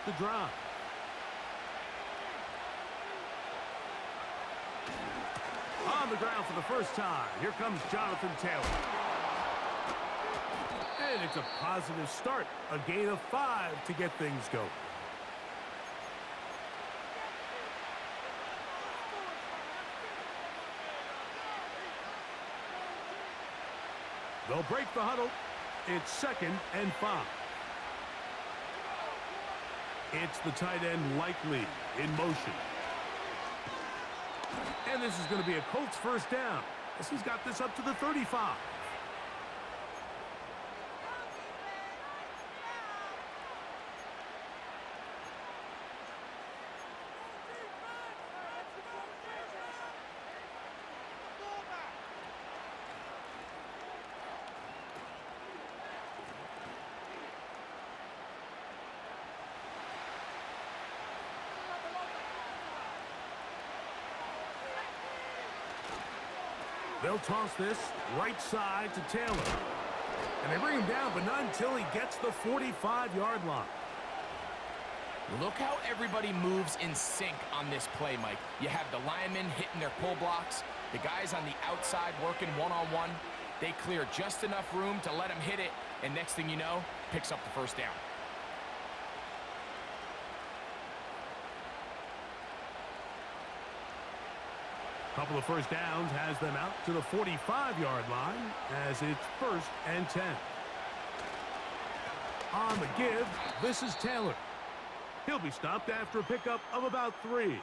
the drive. On the ground for the first time, here comes Jonathan Taylor. And it's a positive start, a gain of 5 to get things going. They'll break the huddle. It's 2nd and 5. It's the tight end Likely in motion. And this is going to be a Colts first down as he's got this up to the 35. They'll toss this right side to Taylor. And they bring him down, but not until he gets the 45-yard line. Look how everybody moves in sync on this play, Mike. You have the linemen hitting their pull blocks, the guys on the outside working one-on-one. They clear just enough room to let him hit it, and next thing you know, picks up the first down. Couple of first downs has them out to the 45-yard line as it's 1st and 10. On the give, this is Taylor. He'll be stopped after a pickup of about 3.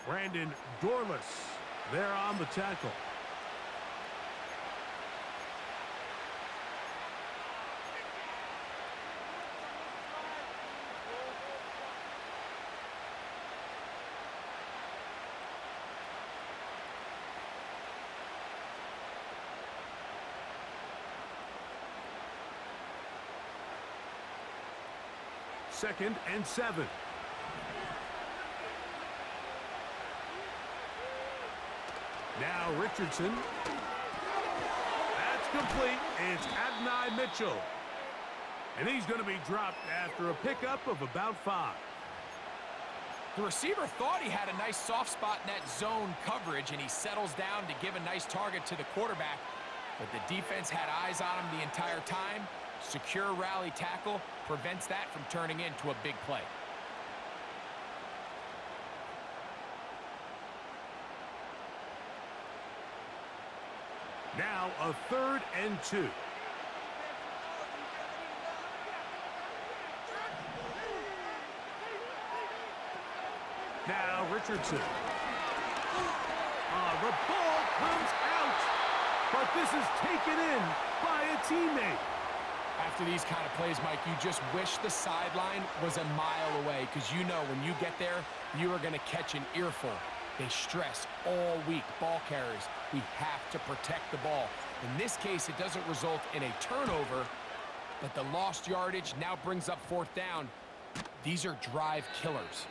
Brandon Dorlus there on the tackle. Second and 7. Now Richardson. That's complete. It's Adonai Mitchell. And he's going to be dropped after a pickup of about 5. The receiver thought he had a nice soft spot in that zone coverage, and he settles down to give a nice target to the quarterback. But the defense had eyes on him the entire time. Secure rally tackle prevents that from turning into a big play. Now a 3rd and 2. Now Richardson. The ball comes out, but this is taken in by a teammate. After these kind of plays, Mike, you just wish the sideline was a mile away, because you know when you get there, you are going to catch an earful. They stress all week, ball carriers. We have to protect the ball. In this case, it doesn't result in a turnover, but the lost yardage now brings up 4th down. These are drive killers.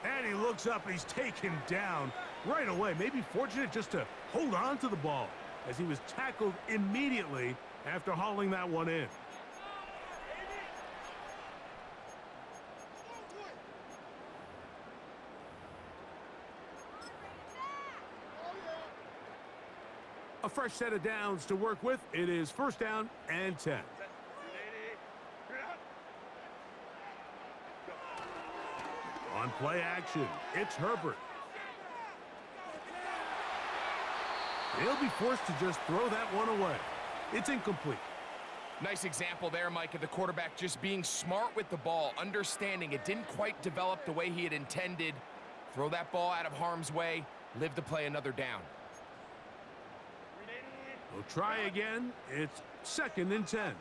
And he looks up, he's taken down right away. Maybe fortunate just to hold on to the ball as he was tackled immediately after hauling that one in. A fresh set of downs to work with. It is 1st down and 10. On play action, it's Herbert. He'll be forced to just throw that one away. It's incomplete. Nice example there, Mike, of the quarterback just being smart with the ball, understanding it didn't quite develop the way he had intended. Throw that ball out of harm's way, live to play another down. We'll try again. It's 2nd and 10.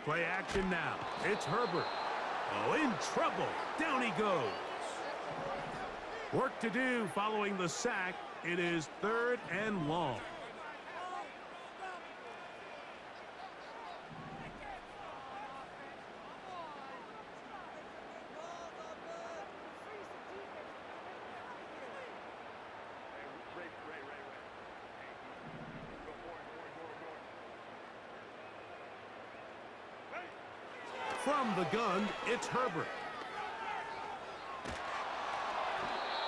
Play action now. It's Herbert. Oh, in trouble. Down he goes. Work to do following the sack. It is 3rd and long. From the gun, it's Herbert.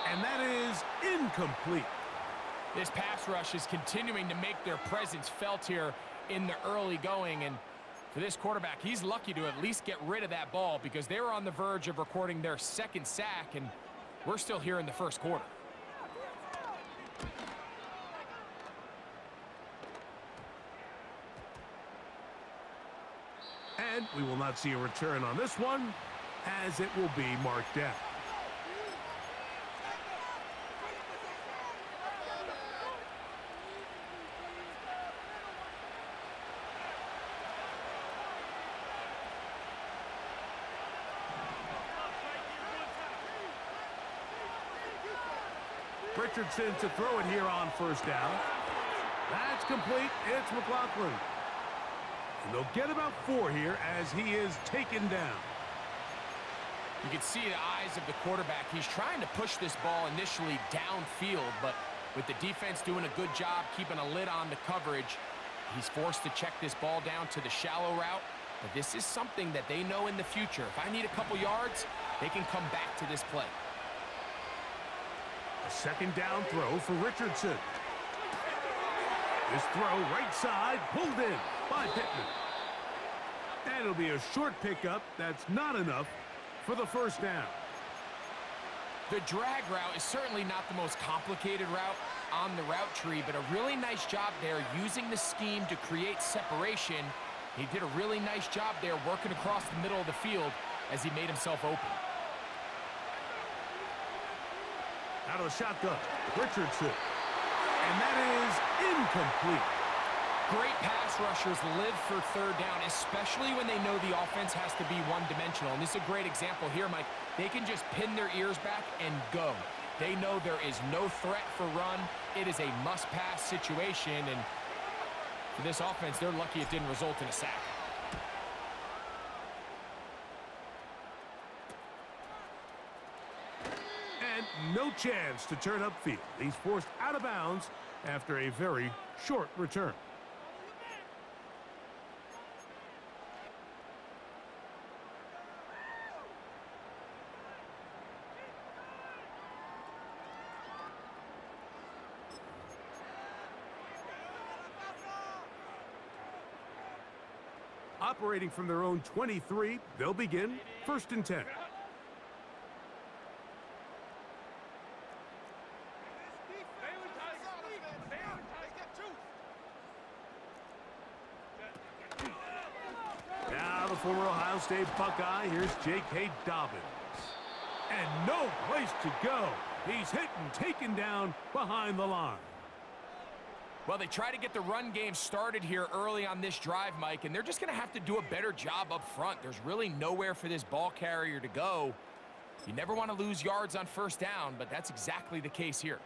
And that is incomplete. This pass rush is continuing to make their presence felt here in the early going. And for this quarterback, he's lucky to at least get rid of that ball because they were on the verge of recording their second sack, and we're still here in the first quarter. And we will not see a return on this one, as it will be marked down. Richardson to throw it here on first down. That's complete. It's McLaughlin. And they'll get about 4 here as he is taken down. You can see the eyes of the quarterback. He's trying to push this ball initially downfield, but with the defense doing a good job keeping a lid on the coverage, he's forced to check this ball down to the shallow route. But this is something that they know in the future. If I need a couple yards, they can come back to this play. A second down throw for Richardson. This throw right side, pulled in by Pittman. And it'll be a short pickup. That's not enough for the first down. The drag route is certainly not the most complicated route on the route tree, but a really nice job there using the scheme to create separation. He did a really nice job there working across the middle of the field as he made himself open. Out of the shotgun, Richardson. And that is incomplete. Great pass rushers live for third down, especially when they know the offense has to be one-dimensional. And this is a great example here, Mike. They can just pin their ears back and go. They know there is no threat for run. It is a must-pass situation, and for this offense, they're lucky it didn't result in a sack. And no chance to turn upfield. He's forced out of bounds after a very short return. Operating from their own 23, they'll begin 1st and 10. Now the former Ohio State Buckeye, here's J.K. Dobbins. And no place to go. He's hit and taken down behind the line. Well, they try to get the run game started here early on this drive, Mike, and they're just going to have to do a better job up front. There's really nowhere for this ball carrier to go. You never want to lose yards on first down, but that's exactly the case here.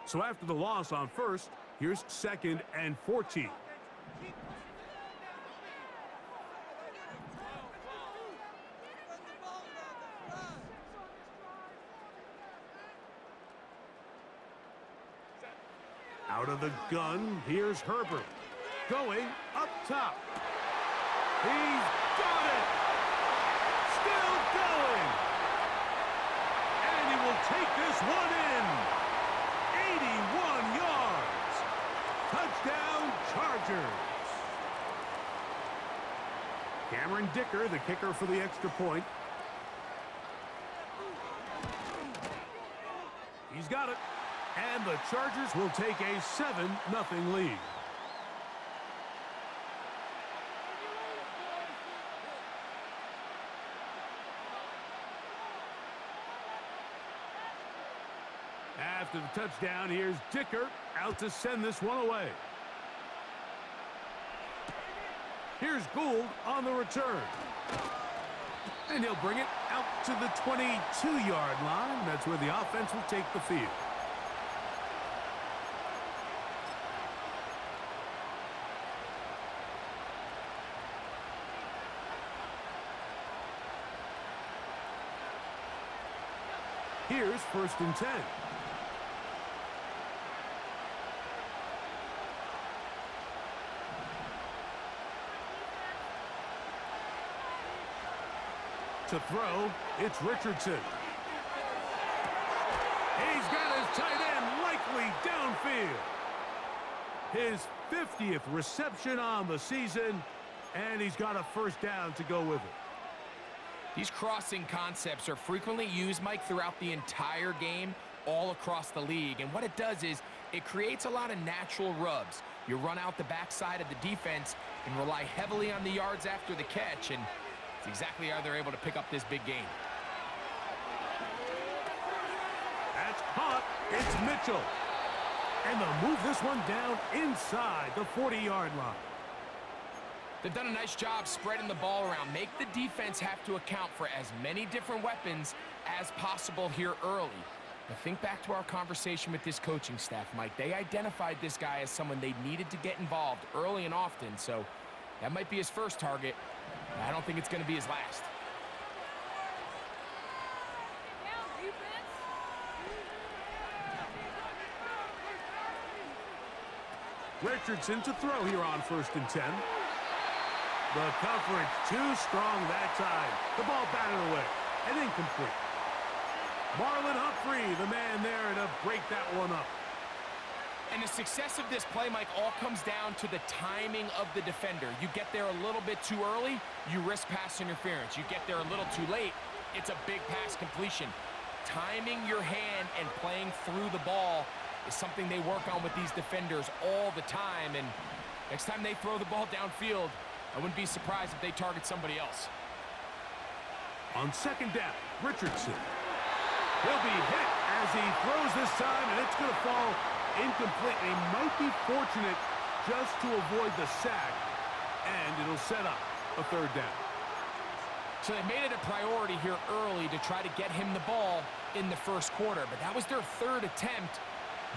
So after the loss on first, here's 2nd and 14. Out of the gun, here's Herbert. Going up top. He's got it! Still going! And he will take this one in. 81 yards. Touchdown, Chargers. Cameron Dicker, the kicker for the extra point. He's got it. And the Chargers will take a 7-0 lead. After the touchdown, here's Dicker out to send this one away. Here's Gould on the return. And he'll bring it out to the 22-yard line. That's where the offense will take the field. Here's 1st and 10. to throw. It's Richardson. He's got his tight end likely downfield. His 50th reception on the season, and he's got a first down to go with it. These crossing concepts are frequently used, Mike, throughout the entire game, all across the league. And what it does is it creates a lot of natural rubs. You run out the backside of the defense and rely heavily on the yards after the catch, and it's exactly how they're able to pick up this big game. That's caught. It's Mitchell. And they'll move this one down inside the 40-yard line. They've done a nice job spreading the ball around. Make the defense have to account for as many different weapons as possible here early. But think back to our conversation with this coaching staff, Mike. They identified this guy as someone they needed to get involved early and often, so that might be his first target. I don't think it's going to be his last. Richardson to throw here on 1st and 10. The coverage too strong that time. The ball batted away and incomplete. Marlon Humphrey, the man there to break that one up. And the success of this play, Mike, all comes down to the timing of the defender. You get there a little bit too early, you risk pass interference. You get there a little too late, it's a big pass completion. Timing your hand and playing through the ball is something they work on with these defenders all the time. And next time they throw the ball downfield, I wouldn't be surprised if they target somebody else. On 2nd down, Richardson. He'll be hit as he throws this time, and it's going to fall incomplete. He might be fortunate just to avoid the sack, and it'll set up a 3rd down. So they made it a priority here early to try to get him the ball in the 1st quarter, but that was their 3rd attempt.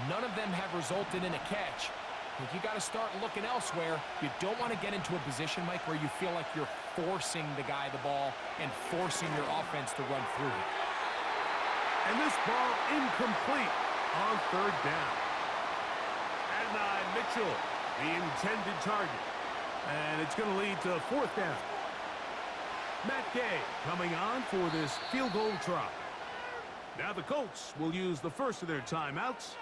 None of them have resulted in a catch. I think you got to start looking elsewhere. You don't want to get into a position, Mike, where you feel like you're forcing the guy the ball and forcing your offense to run through it. And this ball incomplete on 3rd down. Adonai Mitchell, the intended target. And it's going to lead to 4th down. Matt Gay coming on for this field goal try. Now the Colts will use the first of their timeouts.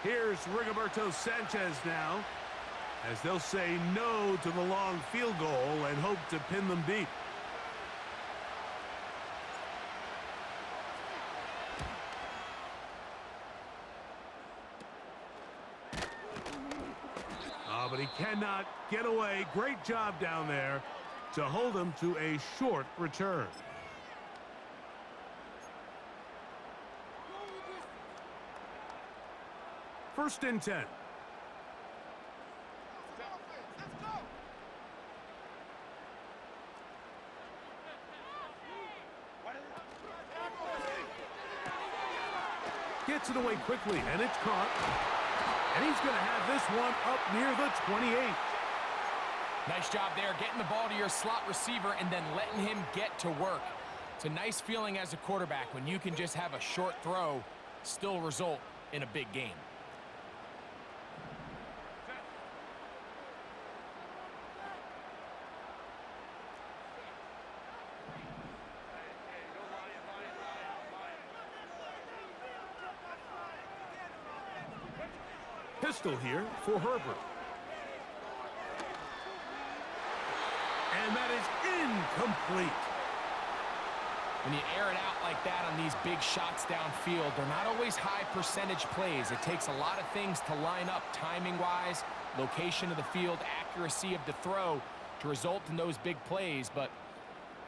Here's Rigoberto Sanchez now, as they'll say no to the long field goal and hope to pin them deep. Oh, but he cannot get away. Great job down there to hold him to a short return. First and 10. Gets it away quickly, and it's caught. And he's going to have this one up near the 28. Nice job there, getting the ball to your slot receiver and then letting him get to work. It's a nice feeling as a quarterback when you can just have a short throw, still result in a big game. Pistol here for Herbert. And that is incomplete. When you air it out like that on these big shots downfield, they're not always high percentage plays. It takes a lot of things to line up timing-wise, location of the field, accuracy of the throw to result in those big plays. But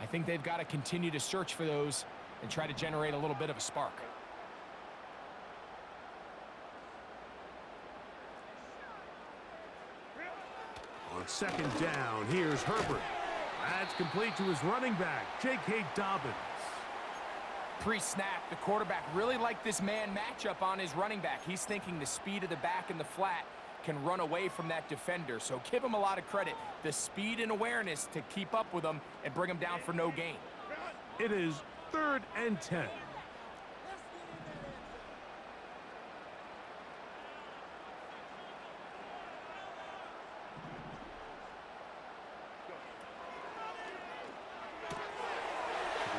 I think they've got to continue to search for those and try to generate a little bit of a spark. On 2nd down, here's Herbert. That's complete to his running back, J.K. Dobbins. Pre-snap, the quarterback really liked this man matchup on his running back. He's thinking the speed of the back in the flat can run away from that defender. So give him a lot of credit. The speed and awareness to keep up with him and bring him down for no gain. It is 3rd and 10.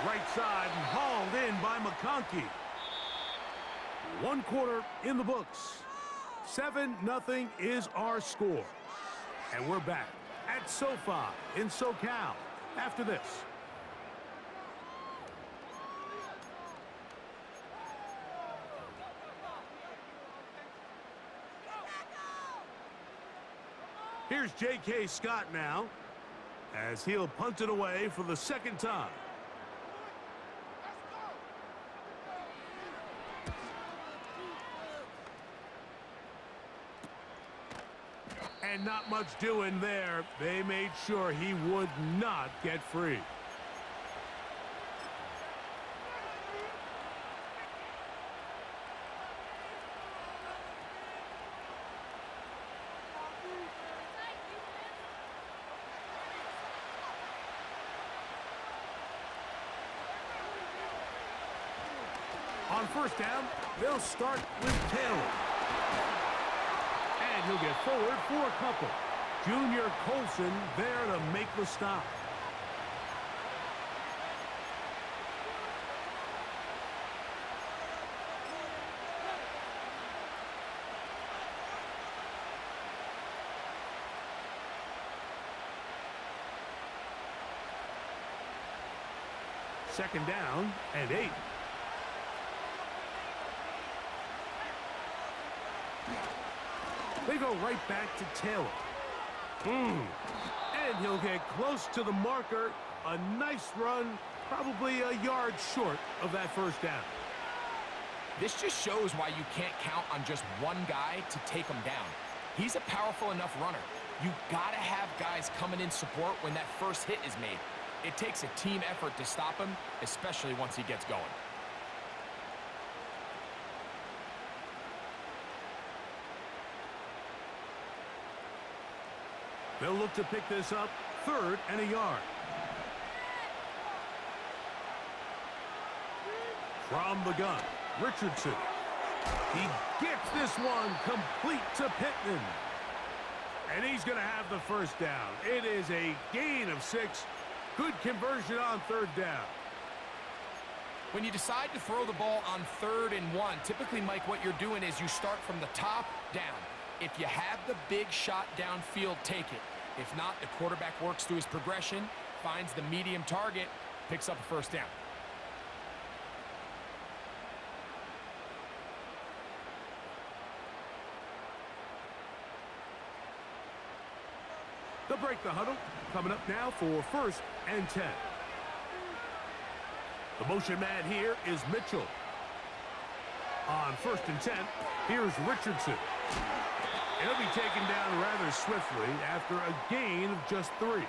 Right side and hauled in by McConkey. 1 quarter in the books. 7-0 is our score. And we're back at SoFi in SoCal after this. Here's J.K. Scott now, as he'll punt it away for the 2nd time. And not much doing there. They made sure he would not get free. On 1st down, they'll start with Taylor. And he'll get forward for a couple. Junior Colson there to make the stop. Second down and 8. They go right back to Taylor. And he'll get close to the marker. A nice run, probably a yard short of that 1st down. This just shows why you can't count on just one guy to take him down. He's a powerful enough runner. You gotta have guys coming in support when that first hit is made. It takes a team effort to stop him, especially once he gets going. They'll look to pick this up, 3rd and a yard. From the gun, Richardson. He gets this one complete to Pittman. And he's going to have the 1st down. It is a gain of 6. Good conversion on 3rd down. When you decide to throw the ball on 3rd and 1, typically, Mike, what you're doing is you start from the top down. If you have the big shot downfield, take it. If not, the quarterback works through his progression, finds the medium target, picks up a 1st down. They'll break the huddle. Coming up now for 1st and 10. The motion man here is Mitchell. On 1st and 10, here's Richardson. He'll be taken down rather swiftly after a gain of just 3.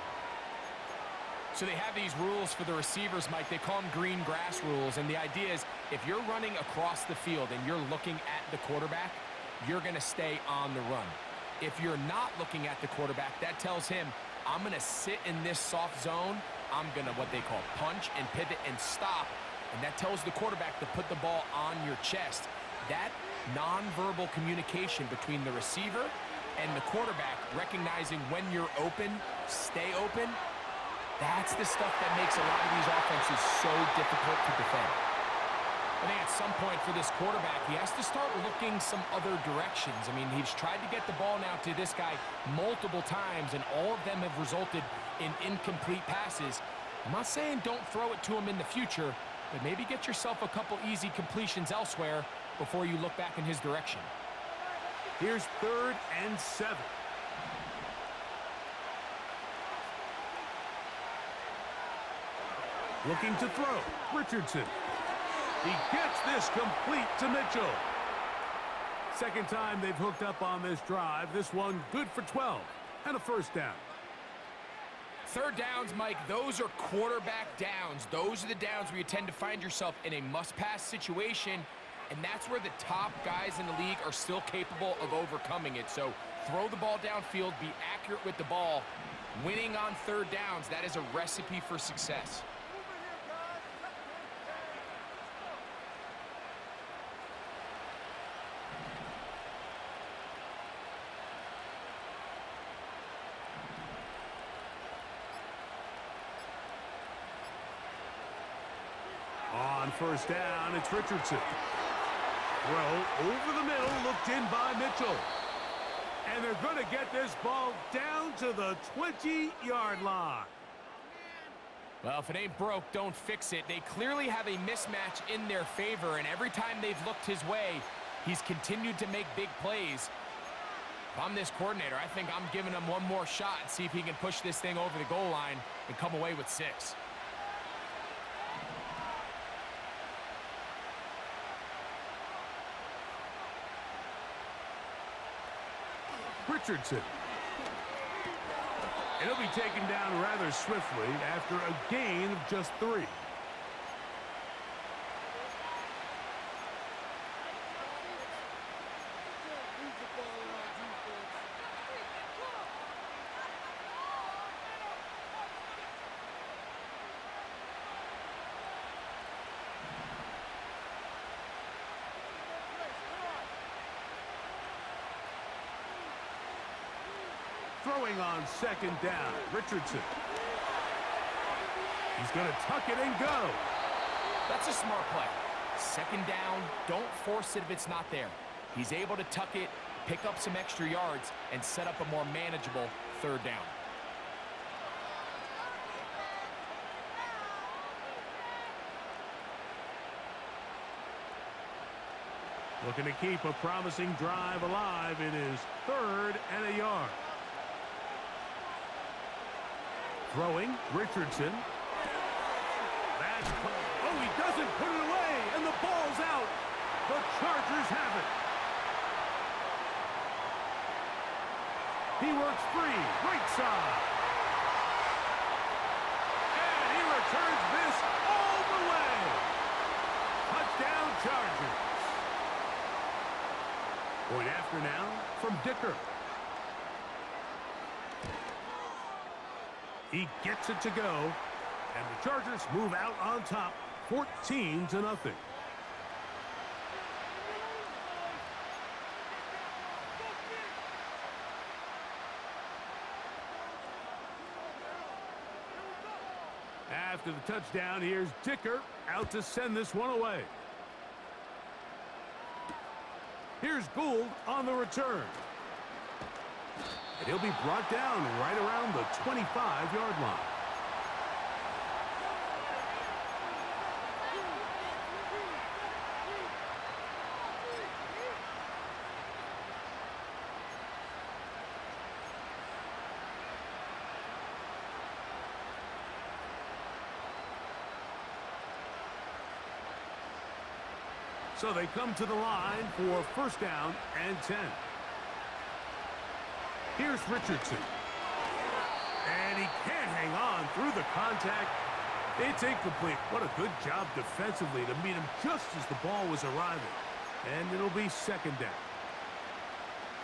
So they have these rules for the receivers, Mike. They call them green grass rules. And the idea is if you're running across the field and you're looking at the quarterback, you're going to stay on the run. If you're not looking at the quarterback, that tells him, I'm going to sit in this soft zone. I'm going to what they call punch and pivot and stop. And that tells the quarterback to put the ball on your chest. That nonverbal communication between the receiver and the quarterback, recognizing when you're open, stay open, that's the stuff that makes a lot of these offenses so difficult to defend. I think at some point for this quarterback, he has to start looking some other directions. I mean, he's tried to get the ball now to this guy multiple times, and all of them have resulted in incomplete passes. I'm not saying don't throw it to him in the future, but maybe get yourself a couple easy completions elsewhere before you look back in his direction. Here's 3rd and 7. Looking to throw, Richardson. He gets this complete to Mitchell. 2nd time they've hooked up on this drive. This one good for 12 and a 1st down. 3rd downs, Mike, those are quarterback downs. Those are the downs where you tend to find yourself in a must-pass situation, and that's where the top guys in the league are still capable of overcoming it. So throw the ball downfield, be accurate with the ball. Winning on third downs, that is a recipe for success. On first down, it's Richardson. Throw over the middle, looked in by Mitchell. And they're going to get this ball down to the 20-yard line. Well, if it ain't broke, don't fix it. They clearly have a mismatch in their favor, and every time they've looked his way, he's continued to make big plays. If I'm this coordinator, I think I'm giving him one more shot and see if he can push this thing over the goal line and come away with 6. Richardson. And he'll be taken down rather swiftly after a gain of just 3. Throwing on second down, Richardson. He's going to tuck it and go. That's a smart play. Second down, don't force it if it's not there. He's able to tuck it, pick up some extra yards, and set up a more manageable third down. Looking to keep a promising drive alive. It is 3rd and a yard. Throwing, Richardson. Oh, he doesn't put it away, and the ball's out. The Chargers have it. He works free, right side. And he returns this all the way. Touchdown, Chargers. Point after now from Dicker. He gets it to go, and the Chargers move out on top, 14-0. After the touchdown, here's Dicker out to send this one away. Here's Gould on the return. And he'll be brought down right around the 25-yard line. So they come to the line for first down and 10. Here's Richardson. And he can't hang on through the contact. It's incomplete. What a good job defensively to meet him just as the ball was arriving. And it'll be second down.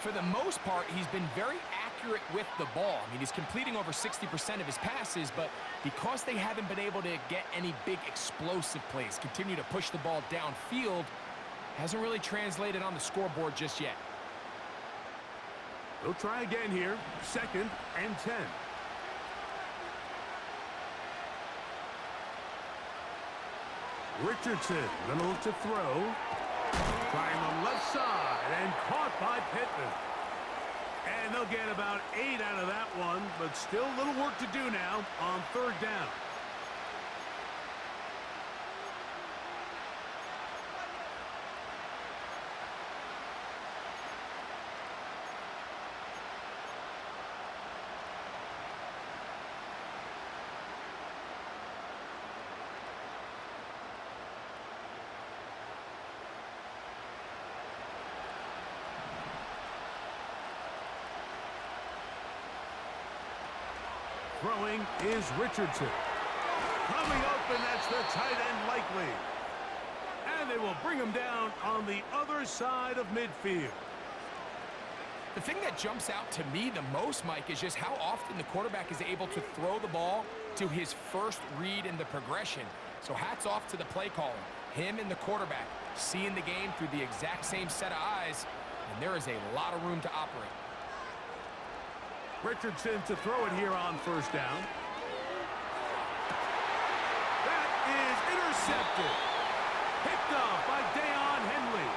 For the most part, he's been very accurate with the ball. I mean, he's completing over 60% of his passes, but because they haven't been able to get any big explosive plays, continue to push the ball downfield, hasn't really translated on the scoreboard just yet. They'll try again here. Second and 10. Richardson going to look to throw. Trying the left side and caught by Pittman. And they'll get about 8 out of that one, but still a little work to do now on third down. Throwing is Richardson. Coming open, that's the tight end likely. And they will bring him down on the other side of midfield. The thing that jumps out to me the most, Mike, is just how often the quarterback is able to throw the ball to his first read in the progression. So hats off to the play caller. Him and the quarterback seeing the game through the exact same set of eyes, and there is a lot of room to operate. Richardson to throw it here on first down. That is intercepted. Picked off by Deion Henley.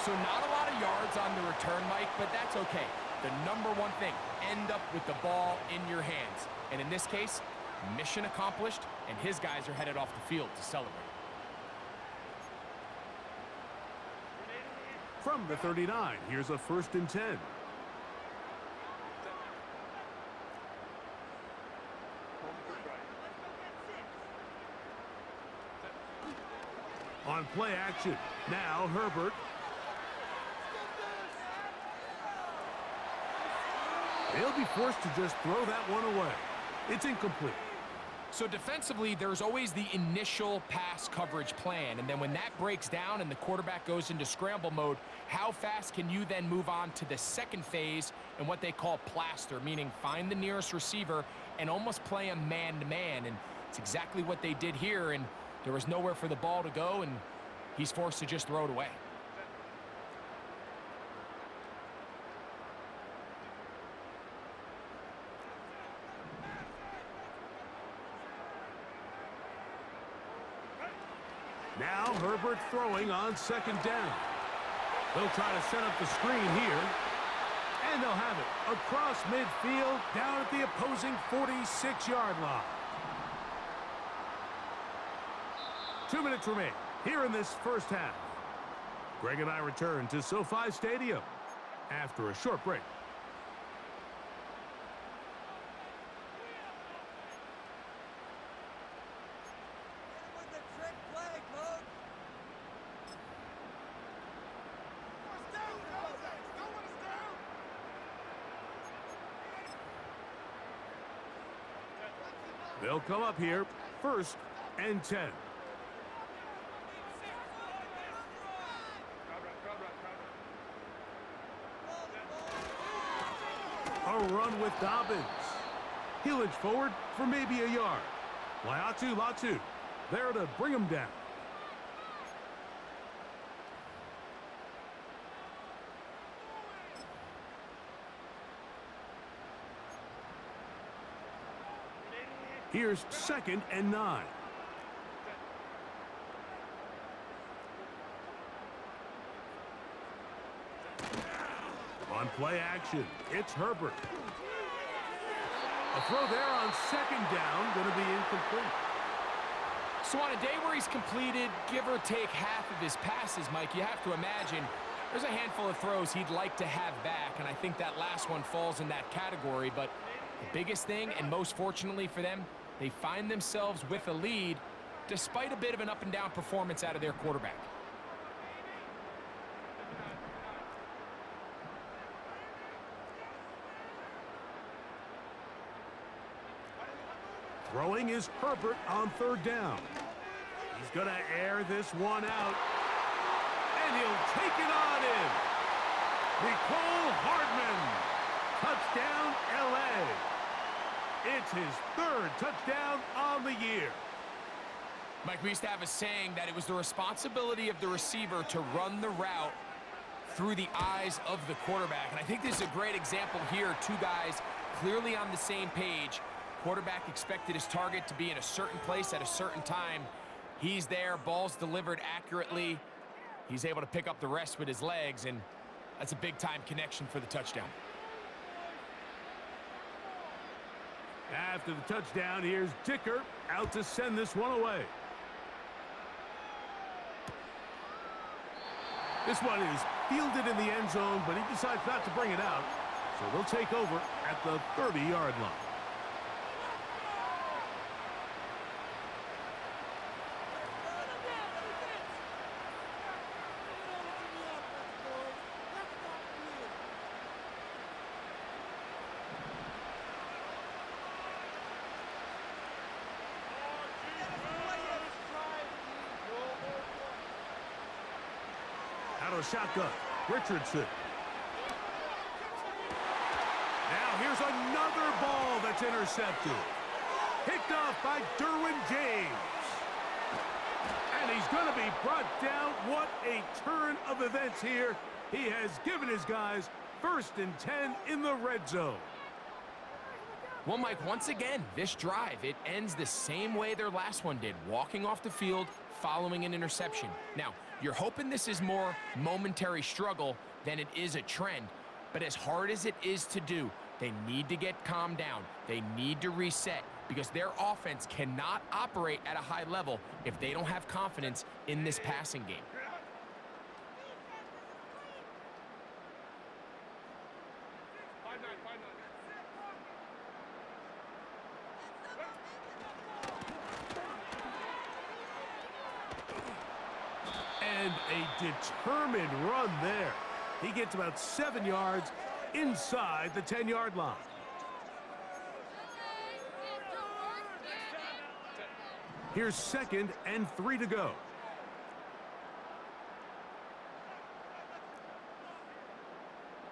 So not a lot of yards on the return, Mike, but that's okay. The number one thing, end up with the ball in your hands. And in this case, mission accomplished, and his guys are headed off the field to celebrate. From the 39, here's a 1st and 10. On play action, now Herbert. They'll be forced to just throw that one away. It's incomplete. So defensively, there's always the initial pass coverage plan, and then when that breaks down and the quarterback goes into scramble mode, how fast can you then move on to the second phase and what they call plaster, meaning find the nearest receiver and almost play a man-to-man, and it's exactly what they did here, and there was nowhere for the ball to go, and he's forced to just throw it away. Now Herbert throwing on 2nd down. They'll try to set up the screen here. And they'll have it across midfield down at the opposing 46-yard line. 2 minutes remain here in this first half. Greg and I return to SoFi Stadium after a short break. They'll come up here, 1st and 10. A run with Dobbins. He'll inch forward for maybe a yard. Latu there to bring him down. Here's 2nd and 9. On play action, it's Herbert. A throw there on 2nd down, going to be incomplete. So on a day where he's completed, give or take half of his passes, Mike, you have to imagine there's a handful of throws he'd like to have back, and I think that last one falls in that category. But the biggest thing, and most fortunately for them, they find themselves with a lead despite a bit of an up-and-down performance out of their quarterback. Throwing is Herbert on 3rd down. He's going to air this one out. And he'll take it on in. Mecole Hardman. Touchdown, L.A. It's his 3rd touchdown on the year. Mike, we used to have a saying that it was the responsibility of the receiver to run the route through the eyes of the quarterback. And I think this is a great example here. Two guys clearly on the same page. Quarterback expected his target to be in a certain place at a certain time. He's there, ball's delivered accurately. He's able to pick up the rest with his legs, and that's a big-time connection for the touchdown. After the touchdown, here's Dicker out to send this one away. This one is fielded in the end zone, but he decides not to bring it out. So they'll take over at the 30-yard line. Out of shotgun, Richardson. There's another ball that's intercepted. Picked off by Derwin James. And he's going to be brought down. What a turn of events here. He has given his guys 1st and 10 in the red zone. Well, Mike, once again, this drive, it ends the same way their last one did, walking off the field, following an interception. Now, you're hoping this is more momentary struggle than it is a trend, but as hard as it is to do, they need to get calmed down. They need to reset because their offense cannot operate at a high level if they don't have confidence in this passing game. And a determined run there. He gets about 7 yards inside the 10-yard line. Here's 2nd and 3 to go.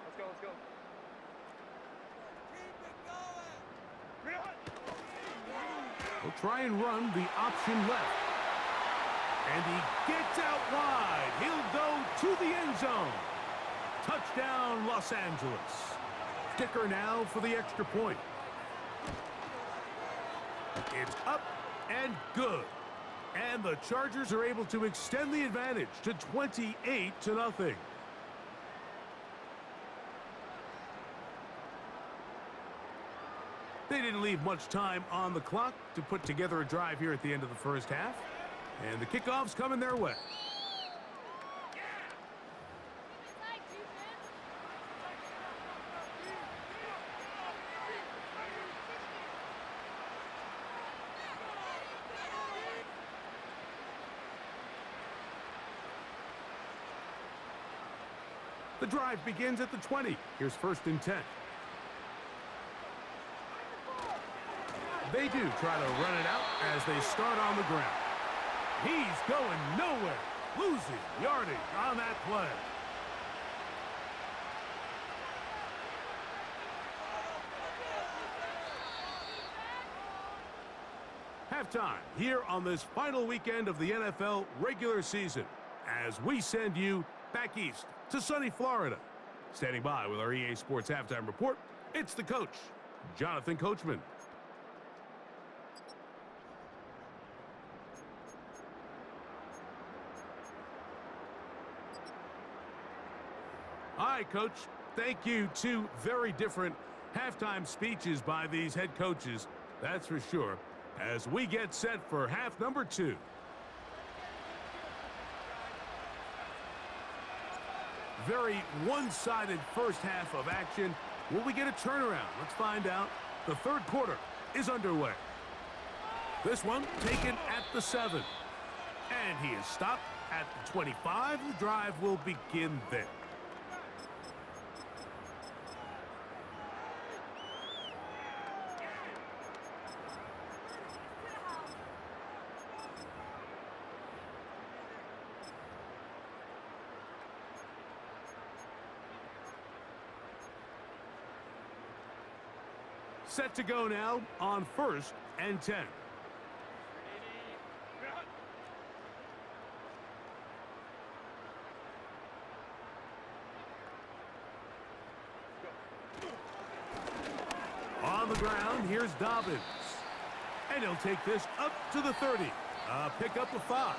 Let's go. He'll try and run the option left. And he gets out wide. He'll go to the end zone. Touchdown, Los Angeles. Kicker now for the extra point. It's up and good. And the Chargers are able to extend the advantage to 28-0. They didn't leave much time on the clock to put together a drive here at the end of the first half. And the kickoff's coming their way. The drive begins at the 20. Here's 1st and 10. They do try to run it out as they start on the ground. He's going nowhere, losing yardage on that play. Halftime here on this final weekend of the NFL regular season as we send you back east to sunny Florida. Standing by with our EA Sports Halftime Report, it's the coach, Jonathan Coachman. All right, Coach, thank you. 2 very different halftime speeches by these head coaches, that's for sure, as we get set for half number 2. Very one-sided first half of action. Will we get a turnaround? Let's find out. The third quarter is underway. This one taken at the 7. And he is stopped at the 25. The drive will begin there. Set to go now on 1st and 10. On the ground, here's Dobbins. And he'll take this up to the 30. Pick up a 5.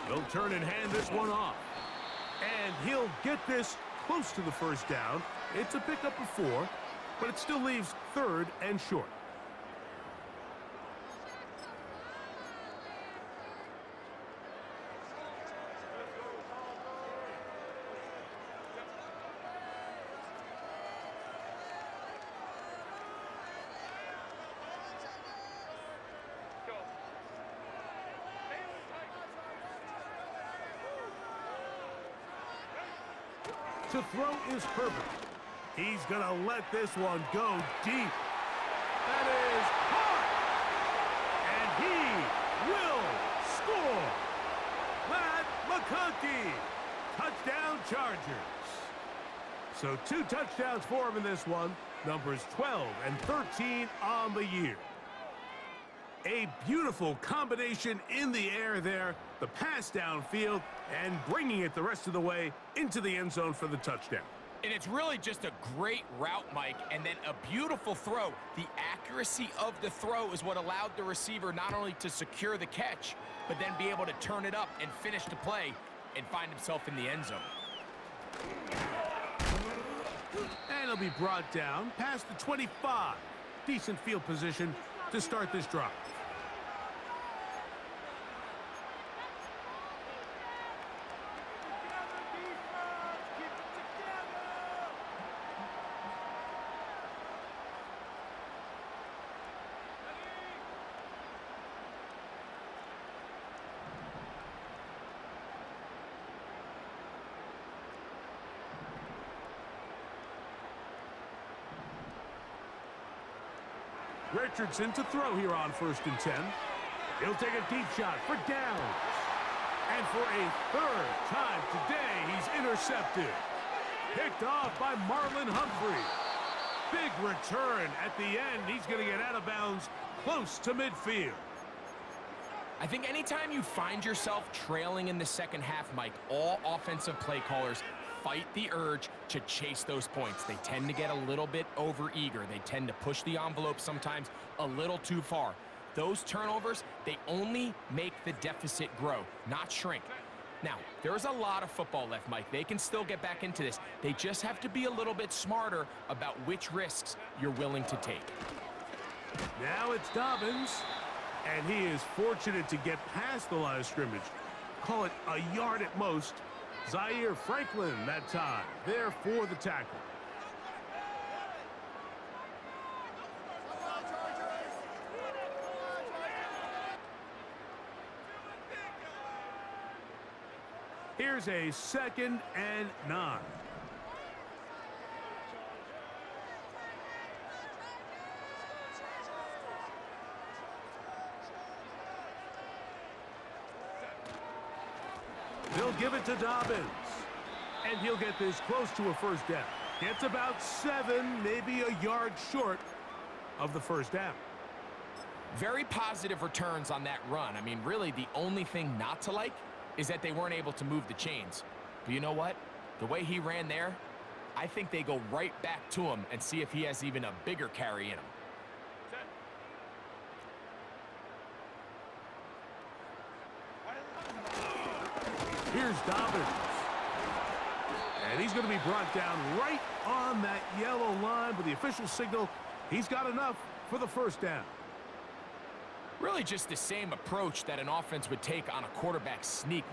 They'll turn and hand this one off. And he'll get this close to the first down. It's a pickup of 4, but it still leaves 3rd and short. To throw is Herbert. He's going to let this one go deep. That is caught. And he will score. Matt McConkey. Touchdown Chargers. So 2 touchdowns for him in this one. Numbers 12 and 13 on the year. A beautiful combination in the air there. The pass downfield and bringing it the rest of the way into the end zone for the touchdown. And it's really just a great route, Mike, and then a beautiful throw. The accuracy of the throw is what allowed the receiver not only to secure the catch, but then be able to turn it up and finish the play and find himself in the end zone. And he'll be brought down past the 25. Decent field position to start this drive. Richardson to throw here on 1st and 10. He'll take a deep shot for downs. And for a 3rd time today, he's intercepted. Picked off by Marlon Humphrey. Big return at the end. He's going to get out of bounds close to midfield. I think anytime you find yourself trailing in the second half, Mike, all offensive play callers fight the urge to chase those points. They tend to get a little bit overeager. They tend to push the envelope sometimes a little too far. Those turnovers, they only make the deficit grow, not shrink. Now, there's a lot of football left, Mike. They can still get back into this. They just have to be a little bit smarter about which risks you're willing to take. Now it's Dobbins, and he is fortunate to get past the line of scrimmage. Call it a yard at most. Zaire Franklin that time, there for the tackle. Here's a 2nd and 9. They'll give it to Dobbins. And he'll get this close to a 1st down. Gets about 7, maybe a yard short of the 1st down. Very positive returns on that run. I mean, really, the only thing not to like is that they weren't able to move the chains. But you know what? The way he ran there, I think they go right back to him and see if he has even a bigger carry in him. Here's Dobbins. And he's going to be brought down right on that yellow line with the official signal. He's got enough for the 1st down. Really just the same approach that an offense would take on a quarterback sneak.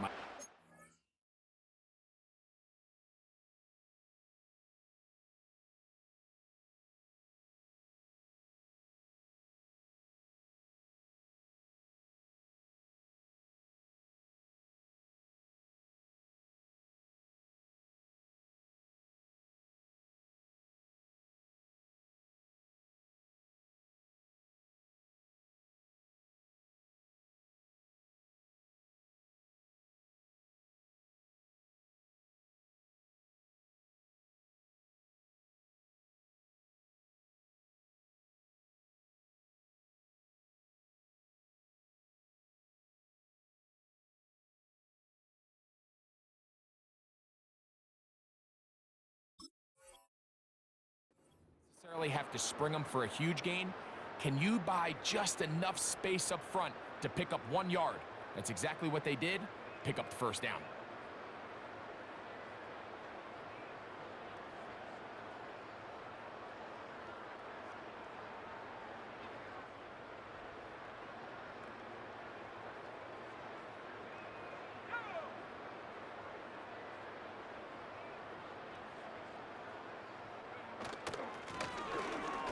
Necessarily have to spring them for a huge gain. Can you buy just enough space up front to pick up 1 yard? That's exactly what they did. Pick up the 1st down.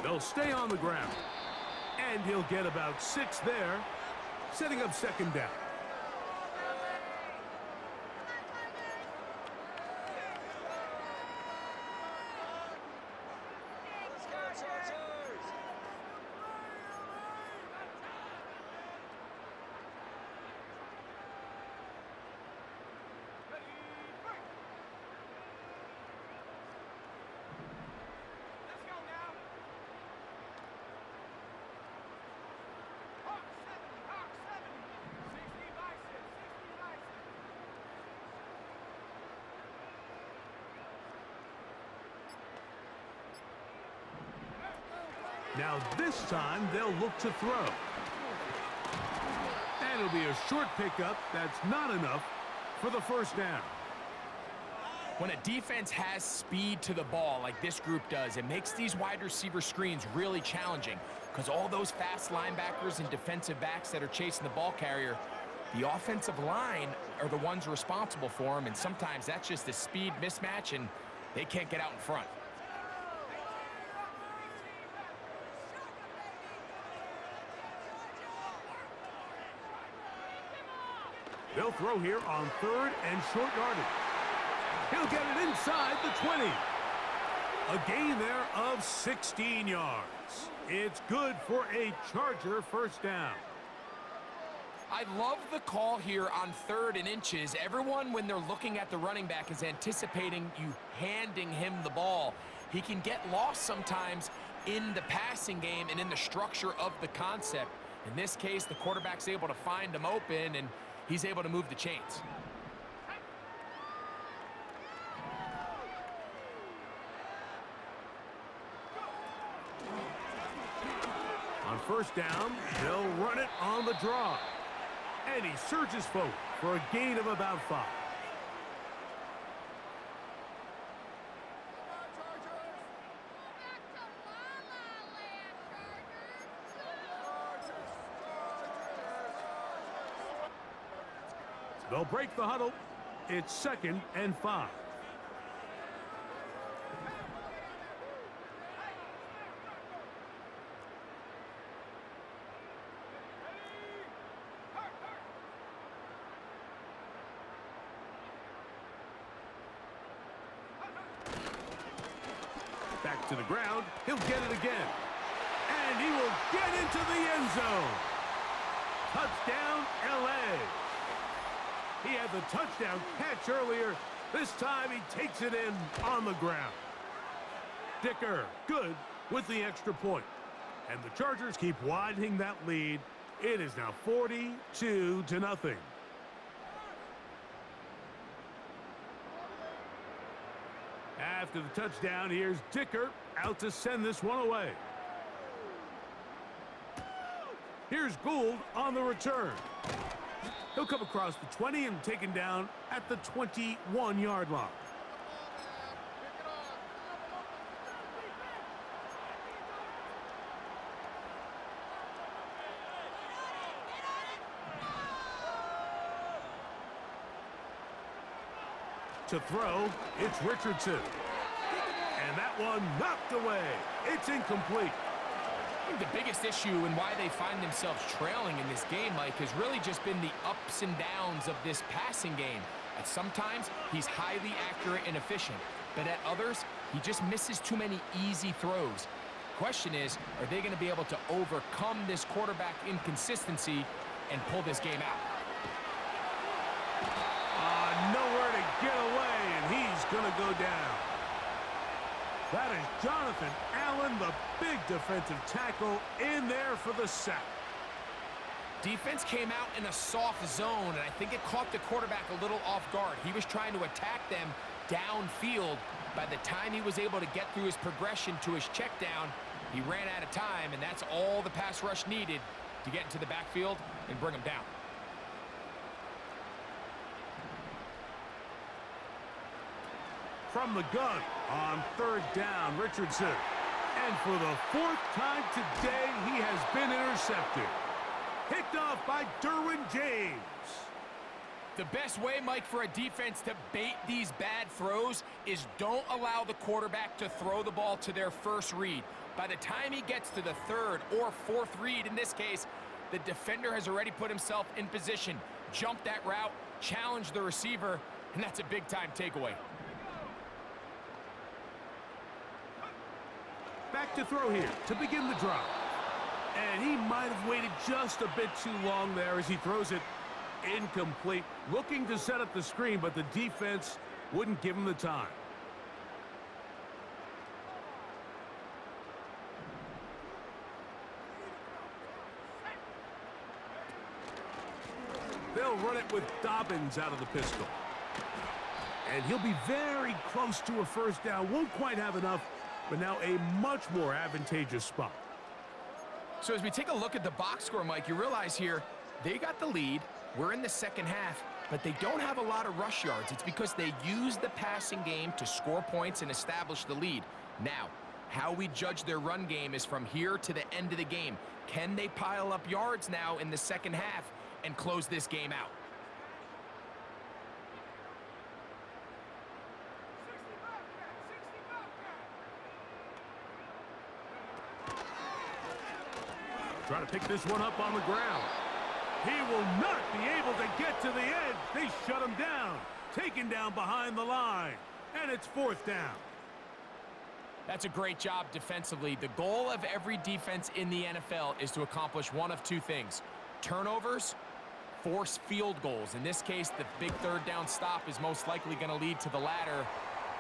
They'll stay on the ground. And he'll get about 6 there, setting up 2nd down. Now this time they'll look to throw. And it'll be a short pickup. That's not enough for the first down. When a defense has speed to the ball like this group does, it makes these wide receiver screens really challenging because all those fast linebackers and defensive backs that are chasing the ball carrier, the offensive line are the ones responsible for them, and sometimes that's just a speed mismatch, and they can't get out in front. They'll throw here on 3rd and short yardage. He'll get it inside the 20. A gain there of 16 yards. It's good for a Charger first down. I love the call here on 3rd and inches. Everyone, when they're looking at the running back, is anticipating you handing him the ball. He can get lost sometimes in the passing game and in the structure of the concept. In this case, the quarterback's able to find him open, and he's able to move the chains. On first down, they'll run it on the draw. And he surges forward for a gain of about 5. They'll break the huddle. It's 2nd and 5. Back to the ground. He'll get it again. And he will get into the end zone. Touchdown, L.A. He had the touchdown catch earlier. This time he takes it in on the ground. Dicker, good with the extra point. And the Chargers keep widening that lead. It is now 42-0. After the touchdown, here's Dicker out to send this one away. Here's Gould on the return. He'll come across the 20 and taken down at the 21-yard line. To throw, it's Richardson. And that one knocked away. It's incomplete. I think the biggest issue and why they find themselves trailing in this game, Mike, has really just been the ups and downs of this passing game. At sometimes, he's highly accurate and efficient, but at others, he just misses too many easy throws. Question is, are they going to be able to overcome this quarterback inconsistency and pull this game out? Nowhere to get away, and he's going to go down. That is Jonathan Allen, the big defensive tackle, in there for the sack. Defense came out in a soft zone, and I think it caught the quarterback a little off guard. He was trying to attack them downfield. By the time he was able to get through his progression to his check down, he ran out of time, and that's all the pass rush needed to get into the backfield and bring him down. From the gun on 3rd down, Richardson. And for the 4th time today, he has been intercepted. Picked off by Derwin James. The best way, Mike, for a defense to bait these bad throws is don't allow the quarterback to throw the ball to their first read. By the time he gets to the 3rd or 4th read, in this case, the defender has already put himself in position, jumped that route, challenged the receiver, and that's a big-time takeaway. Back to throw here to begin the drive. And he might have waited just a bit too long there as he throws it incomplete. Looking to set up the screen, but the defense wouldn't give him the time. They'll run it with Dobbins out of the pistol. And he'll be very close to a first down. Won't quite have enough, but now a much more advantageous spot. So as we take a look at the box score, Mike, you realize here they got the lead. We're in the second half, but they don't have a lot of rush yards. It's because they use the passing game to score points and establish the lead. Now, how we judge their run game is from here to the end of the game. Can they pile up yards now in the second half and close this game out? Trying to pick this one up on the ground. He will not be able to get to the edge. They shut him down. Taken down behind the line. And it's 4th down. That's a great job defensively. The goal of every defense in the NFL is to accomplish one of two things: turnovers, force field goals. In this case, the big 3rd down stop is most likely going to lead to the latter.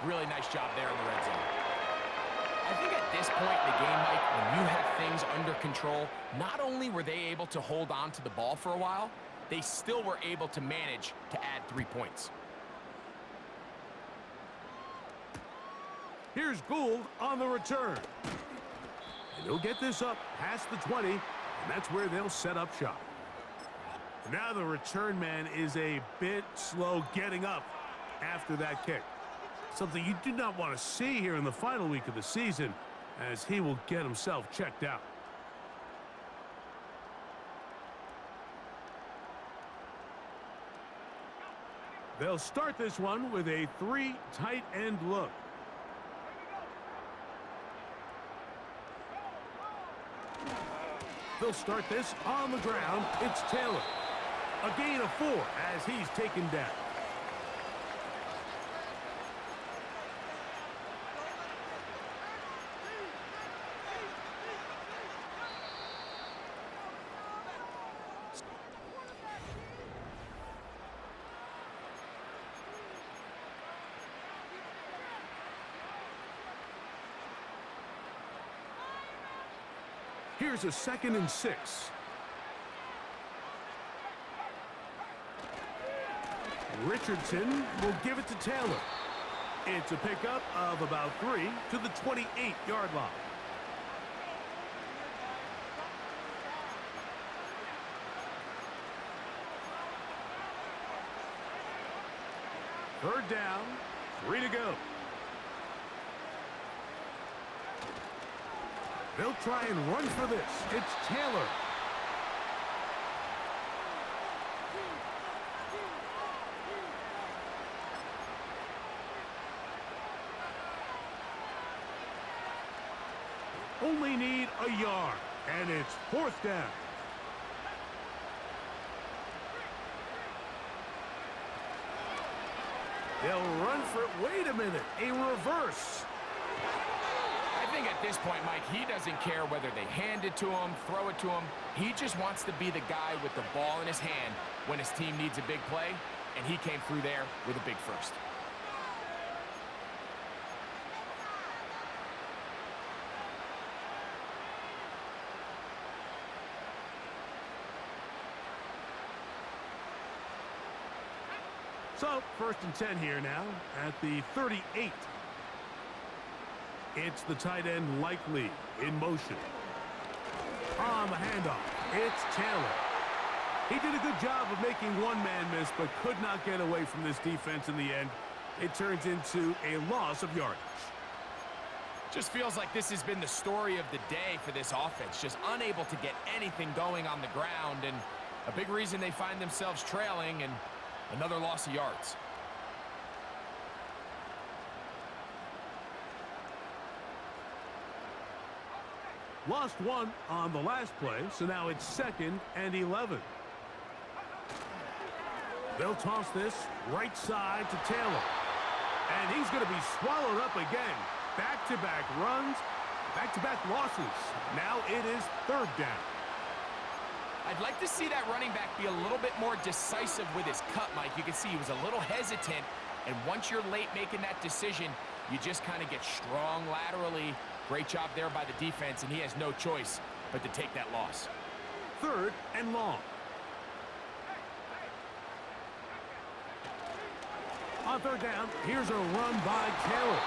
Really nice job there in the red zone. I think at this point in the game, Mike, when you have things under control, not only were they able to hold on to the ball for a while, they still were able to manage to add 3 points. Here's Gould on the return. And he'll get this up past the 20, and that's where they'll set up shop. Now the return man is a bit slow getting up after that kick. Something you do not want to see here in the final week of the season, as he will get himself checked out. They'll start this one with a 3 tight end look. They'll start this on the ground. It's Taylor. A gain of 4 as he's taken down. Here's a 2nd and 6. Richardson will give it to Taylor. It's a pickup of about 3 to the 28-yard line. Third down, 3 to go. They'll try and run for this. It's Taylor. Only need a yard, and it's 4th down. They'll run for it. Wait a minute, a reverse. I think at this point, Mike, he doesn't care whether they hand it to him, throw it to him. He just wants to be the guy with the ball in his hand when his team needs a big play, and he came through there with a big first. So, 1st and 10 here now at the 38. It's the tight end Likely in motion. On the handoff, it's Taylor. He did a good job of making one man miss, but could not get away from this defense in the end. It turns into a loss of yardage. Just feels like this has been the story of the day for this offense. Just unable to get anything going on the ground, and a big reason they find themselves trailing, and another loss of yards. Lost 1 on the last play, so now it's 2nd and 11. They'll toss this right side to Taylor. And he's going to be swallowed up again. Back-to-back runs, back-to-back losses. Now it is 3rd down. I'd like to see that running back be a little bit more decisive with his cut, Mike. You can see he was a little hesitant, and once you're late making that decision, you just kind of get strong laterally. Great job there by the defense, and he has no choice but to take that loss. 3rd and long. On 3rd down, here's a run by Taylor.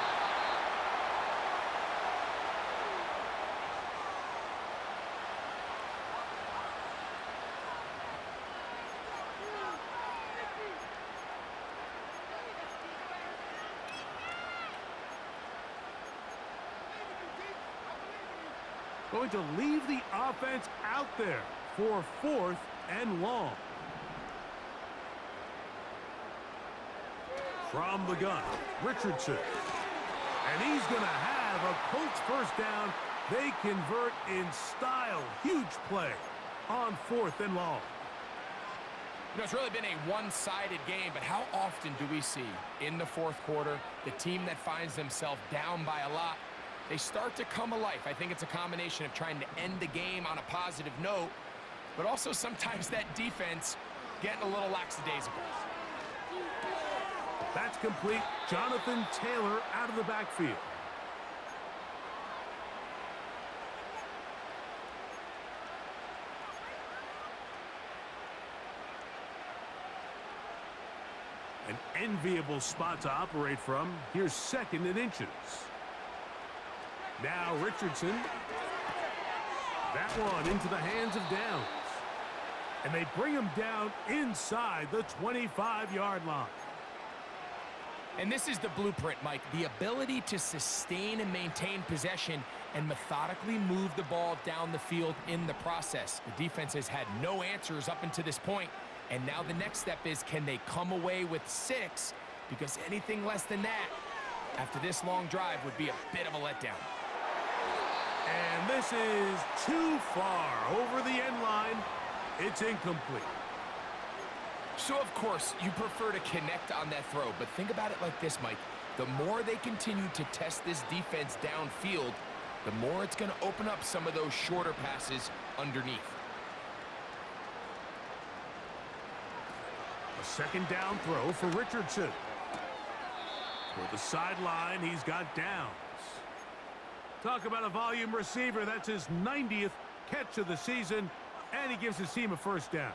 Going to leave the offense out there for 4th and long. From the gun, Richardson. And he's going to have a Colts first down. They convert in style. Huge play on 4th and long. You know, it's really been a one-sided game, but how often do we see in the 4th quarter the team that finds themselves down by a lot, they start to come alive? I think it's a combination of trying to end the game on a positive note, but also sometimes that defense getting a little lackadaisical. That's complete. Jonathan Taylor out of the backfield. An enviable spot to operate from. Here's 2nd and inches. Now Richardson. That one into the hands of Downs. And they bring him down inside the 25-yard line. And this is the blueprint, Mike. The ability to sustain and maintain possession and methodically move the ball down the field in the process. The defense has had no answers up until this point. And now the next step is, can they come away with 6? Because anything less than that, after this long drive, would be a bit of a letdown. And this is too far over the end line. It's incomplete. So, of course, you prefer to connect on that throw, but think about it like this, Mike. The more they continue to test this defense downfield, the more it's going to open up some of those shorter passes underneath. A 2nd down throw for Richardson. For the sideline, he's got Downs. Talk about a volume receiver. That's his 90th catch of the season, and he gives his team a first down.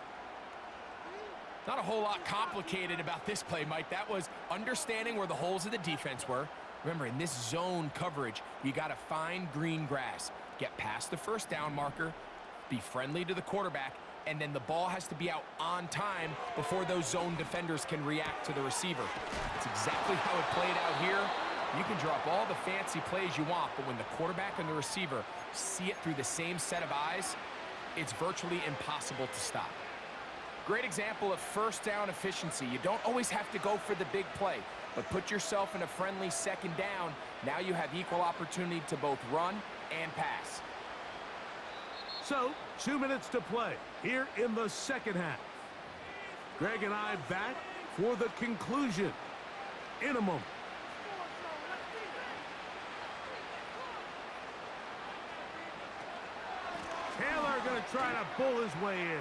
Not a whole lot complicated about this play, Mike. That was understanding where the holes of the defense were. Remember, in this zone coverage, you got to find green grass. Get past the first down marker, be friendly to the quarterback, and then the ball has to be out on time before those zone defenders can react to the receiver. That's exactly how it played out here. You can drop all the fancy plays you want, but when the quarterback and the receiver see it through the same set of eyes, it's virtually impossible to stop. Great example of first down efficiency. You don't always have to go for the big play, but put yourself in a friendly 2nd down. Now you have equal opportunity to both run and pass. So, 2 minutes to play here in the 2nd half. Greg and I back for the conclusion in a moment. Taylor going to try to pull his way in.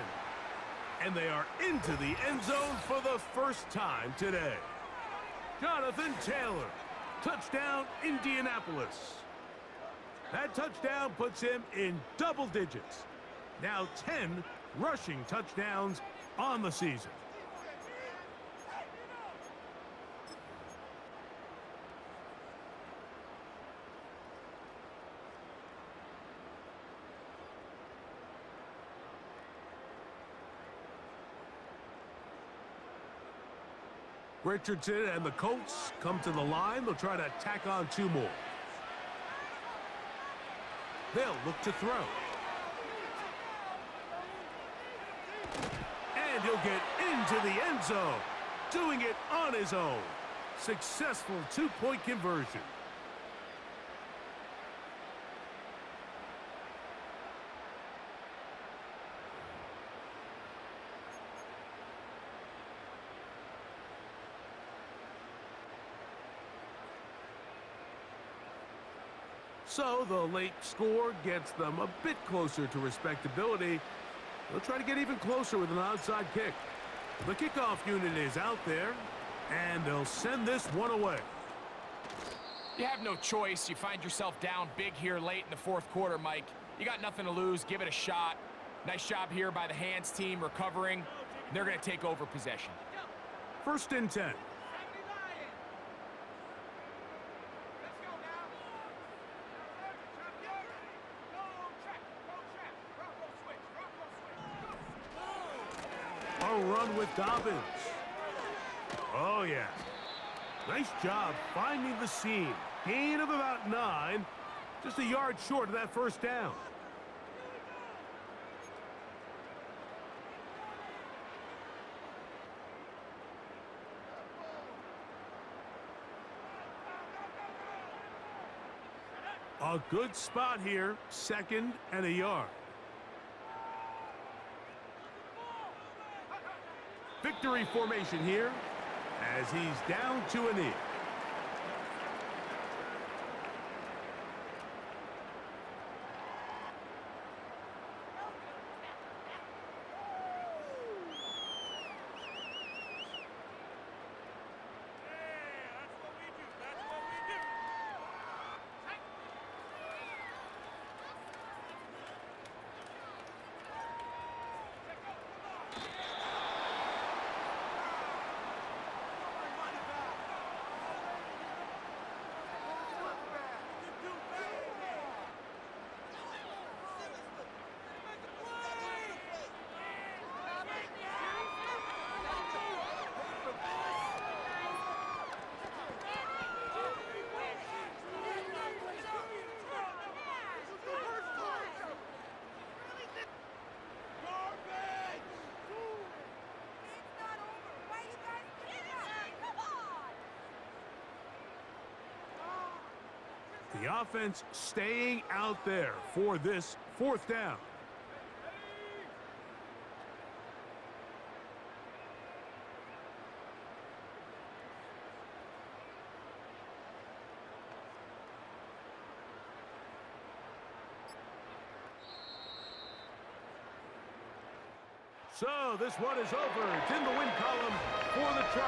And they are into the end zone for the first time today. Jonathan Taylor, touchdown Indianapolis. That touchdown puts him in double digits. Now 10 rushing touchdowns on the season. Richardson and the Colts come to the line. They'll try to tack on 2 more. They'll look to throw. And he'll get into the end zone, doing it on his own. Successful 2-point conversion. So the late score gets them a bit closer to respectability. They'll try to get even closer with an onside kick. The kickoff unit is out there, and they'll send this one away. You have no choice. You find yourself down big here late in the 4th quarter, Mike. You got nothing to lose. Give it a shot. Nice job here by the hands team recovering. They're going to take over possession. 1st and 10. A run with Dobbins. Oh, yeah. Nice job finding the seam. Gain of about 9. Just a yard short of that first down. A good spot here, 2nd and a yard. Victory formation here as he's down to a knee. The offense staying out there for this 4th down. So this one is over. It's in the win column for the Chargers.